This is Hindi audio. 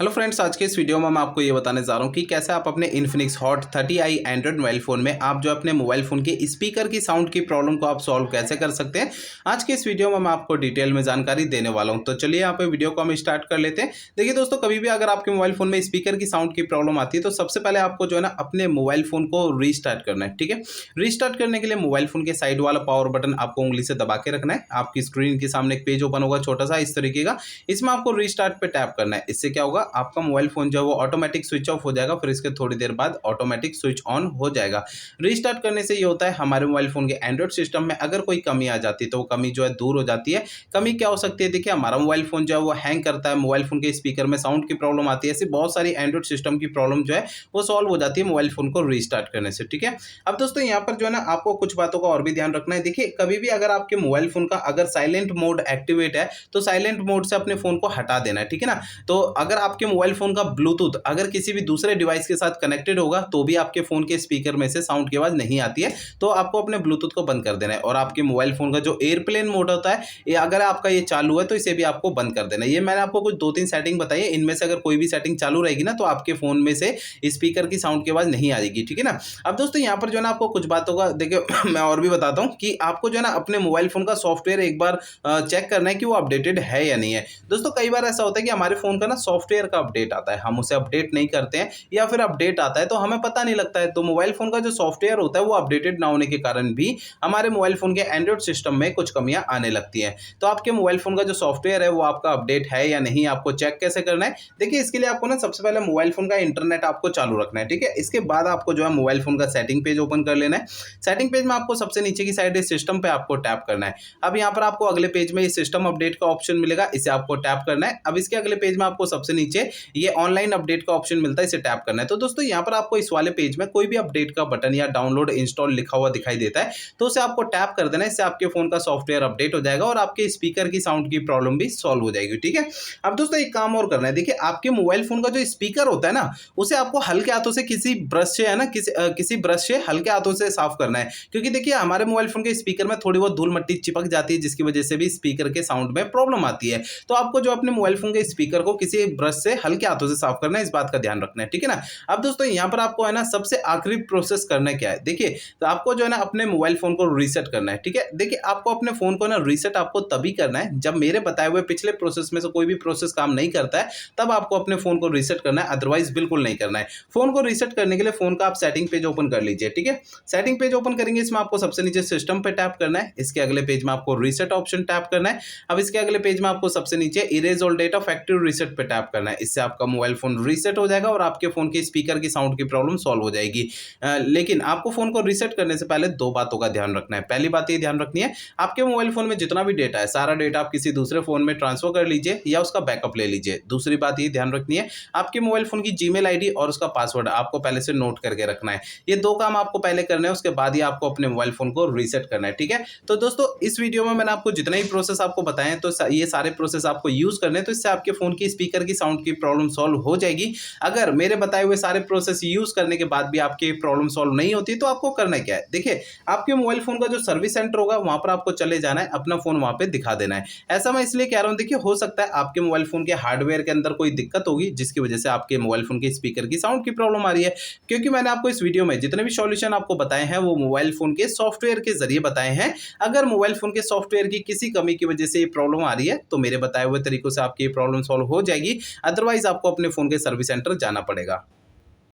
हेलो फ्रेंड्स, आज के इस वीडियो में मैं आपको ये बताने जा रहा हूँ कि कैसे आप अपने Infinix hot 30i Android mobile phone में आप जो अपने मोबाइल फ़ोन के स्पीकर की साउंड की प्रॉब्लम को आप सॉल्व कैसे कर सकते हैं। आज के इस वीडियो में मैं आपको डिटेल में जानकारी देने वाला हूँ। तो चलिए यहाँ पे वीडियो को हम स्टार्ट कर लेते हैं। देखिए दोस्तों, कभी भी अगर आपके मोबाइल फ़ोन में स्पीकर की साउंड की प्रॉब्लम आती है तो सबसे पहले आपको जो है ना अपने मोबाइल फ़ोन को रीस्टार्ट करना है। ठीक है, रीस्टार्ट करने के लिए मोबाइल फ़ोन के साइड वाला पावर बटन आपको उंगली से दबा के रखना है। आपकी स्क्रीन के सामने एक पेज ओपन होगा छोटा सा इस तरीके का, इसमें आपको रीस्टार्ट पे टैप करना है। इससे क्या होगा, आपका मोबाइल फ़ोन जो है वो ऑटोमेटिक स्विच ऑफ हो जाएगा, फिर इसके थोड़ी देर बाद ऑटोमेटिक स्विच ऑन हो जाएगा। रीस्टार्ट करने से ये होता है, हमारे मोबाइल फ़ोन के एंड्रॉइड सिस्टम में अगर कोई कमी आ जाती है तो वो कमी जो है दूर हो जाती है। कमी क्या हो सकती है, देखिए हमारा मोबाइल फ़ोन जो है वो हैंग करता है, मोबाइल फ़ोन के स्पीकर में साउंड की प्रॉब्लम आती है, ऐसी बहुत सारी एंड्रॉइड सिस्टम की प्रॉब्लम जो है वो सॉल्व हो जाती है मोबाइल फ़ोन को रीस्टार्ट करने से। ठीक है, अब दोस्तों यहाँ पर जो है ना आपको कुछ बातों का और भी ध्यान रखना है। देखिए, कभी भी अगर आपके मोबाइल फ़ोन का अगर साइलेंट मोड एक्टिवेट है तो साइलेंट मोड से अपने फ़ोन को हटा देना है। ठीक है ना, तो अगर आपके मोबाइल फ़ोन का ब्लूटूथ अगर किसी भी दूसरे डिवाइस के साथ कनेक्टेड होगा तो भी आपके फ़ोन के स्पीकर में से साउंड की आवाज़ नहीं आती है, तो आपको अपने ब्लूटूथ को बंद कर देना है। और आपके मोबाइल फ़ोन का जो एयरप्लेन मोड होता है, ये अगर आपका ये चालू है तो इसे भी आपको बंद कर देना है। ये मैंने आपको कुछ 2-3 सेटिंग बताई है, इनमें से अगर कोई भी सेटिंग चालू रहेगी ना तो आपके फ़ोन में से स्पीकर की साउंड की आवाज़ नहीं आएगी। ठीक है ना, अब दोस्तों यहाँ पर जो है ना आपको कुछ बातों का देखिए मैं और भी बताता हूँ कि आपको जो है ना अपने मोबाइल फ़ोन का सॉफ्टवेयर एक बार चेक करना है कि वो अपडेटेड है या नहीं है। दोस्तों, कई बार ऐसा होता है कि हमारे फ़ोन का ना सॉफ्टवेयर का अपडेट आता है, हम उसे अपडेट नहीं करते हैं या फिर अपडेट आता है तो हमें पता नहीं लगता है। तो मोबाइल फ़ोन का जो सॉफ्टवेयर होता है वो अपडेटेड ना होने के कारण भी हमारे मोबाइल फ़ोन के एंड्रॉइड सिस्टम में कुछ कमियां आने लगती हैं। तो आपके मोबाइल फ़ोन का जो सॉफ्टवेयर है वो आपका अपडेट है या नहीं, आपको चेक कैसे करना है। देखिए, इसके लिए आपको ना सबसे पहले मोबाइल फ़ोन का इंटरनेट आपको चालू रखना है। ठीक है, इसके बाद आपको जो है मोबाइल फ़ोन का सेटिंग पेज ओपन कर लेना है। सेटिंग पेज में आपको सबसे नीचे की साइड सिस्टम पे आपको टैप करना है। अब यहाँ पर आपको अगले पेज में सिस्टम अपडेट का ऑप्शन मिलेगा, इसे आपको टैप करना है। अब इसके अगले पेज में आपको सबसे नीचे ये ऑनलाइन अपडेट का ऑप्शन मिलता है, इसे टैप करना है। तो दोस्तों यहाँ पर आपको इस वाले पेज में कोई भी अपडेट का बटन या डाउनलोड इंस्टॉल लिखा हुआ दिखाई देता है तो उसे आपको टैप कर देना है। इससे आपके फोन का सॉफ्टवेयर अपडेट हो जाएगा और आपके स्पीकर की साउंड की प्रॉब्लम भी सॉल्व हो जाएगी। ठीक है, अब दोस्तों एक काम और करना है। देखिए, आपके मोबाइल फोन का जो स्पीकर होता है ना उसे आपको हल्के हाथों से किसी ब्रश से है ना किसी ब्रश से हल्के हाथों से साफ करना है, क्योंकि देखिए हमारे मोबाइल फोन के स्पीकर में थोड़ी बहुत धूल मिट्टी चिपक जाती है जिसकी वजह से भी स्पीकर के साउंड में प्रॉब्लम आती है। तो आपको जो अपने मोबाइल फोन के स्पीकर को किसी ब्रश से हल्के हाथों से साफ करना है, इस बात का ध्यान रखना है। ठीक है ना, अब दोस्तों यहाँ पर आपको है ना सबसे आखिरी प्रोसेस करना क्या है। देखिए, तो आपको जो है ना अपने मोबाइल फोन को रीसेट करना है। ठीक है, देखिए आपको अपने फोन को ना रीसेट आपको तभी करना है जब मेरे बताए हुए पिछले प्रोसेस में से कोई भी प्रोसेस काम नहीं करता है, तब आपको अपने फोन को रीसेट करना है, अदरवाइज बिल्कुल नहीं करना है। फोन को रीसेट करने के लिए फोन का आप सेटिंग पेज ओपन कर लीजिए। ठीक है, सेटिंग पेज ओपन करेंगे, इसमें आपको सबसे नीचे सिस्टम पे टैप करना है। इसके अगले पेज में आपको रीसेट ऑप्शन टैप करना है। अब इसके अगले पेज में आपको सबसे नीचे erase all data factory reset पे टैप करना है। इससे आपका मोबाइल फोन रीसेट हो जाएगा और आपके फोन के स्पीकर की साउंड की प्रॉब्लम सॉल्व हो जाएगी। लेकिन आपको फोन को रीसेट करने से पहले दो बातों का ध्यान रखना है। पहली बात ये ध्यान रखनी है, आपके मोबाइल फोन में जितना भी डेटा है सारा डेटा आप किसी दूसरे फोन में ट्रांसफर कर लीजिए या उसका बैकअप ले लीजिए। दूसरी बात ये ध्यान रखनी है, आपके मोबाइल फोन की जीमेल आईडी और उसका पासवर्ड आपको पहले से नोट करके रखना है। ये दो काम आपको पहले करने हैं, उसके बाद ही आपको अपने मोबाइल फोन को रीसेट करना है। ठीक है, तो दोस्तों इस वीडियो में मैंने आपको जितने ही प्रोसेस आपको बताए हैं तो ये सारे प्रोसेस आपको यूज करने हैं, तो इससे आपके फोन की स्पीकर की साउंड की प्रॉब्लम सॉल्व हो जाएगी। अगर मेरे बताए हुए सारे प्रोसेस यूज करने के बाद भी आपकी प्रॉब्लम सॉल्व नहीं होती तो आपको करना क्या है। देखिए, आपके मोबाइल फोन का जो सर्विस सेंटर होगा वहां पर आपको चले जाना है, अपना फोन वहां पे दिखा देना है। ऐसा मैं इसलिए कह रहा हूं, देखिए हो सकता है आपके मोबाइल फोन के हार्डवेयर के अंदर कोई दिक्कत होगी जिसकी वजह से आपके मोबाइल फोन के स्पीकर की साउंड की प्रॉब्लम आ रही है, क्योंकि मैंने आपको इस वीडियो में जितने भी सॉल्यूशन आपको बताए हैं वो मोबाइल फोन के सॉफ्टवेयर के जरिए बताए हैं। अगर मोबाइल फोन के सॉफ्टवेयर की किसी कमी की वजह से ये प्रॉब्लम आ रही है तो मेरे बताए हुए तरीकों से आपकी प्रॉब्लम सॉल्व हो जाएगी, अदरवाइज आपको अपने फोन के सर्विस सेंटर जाना पड़ेगा।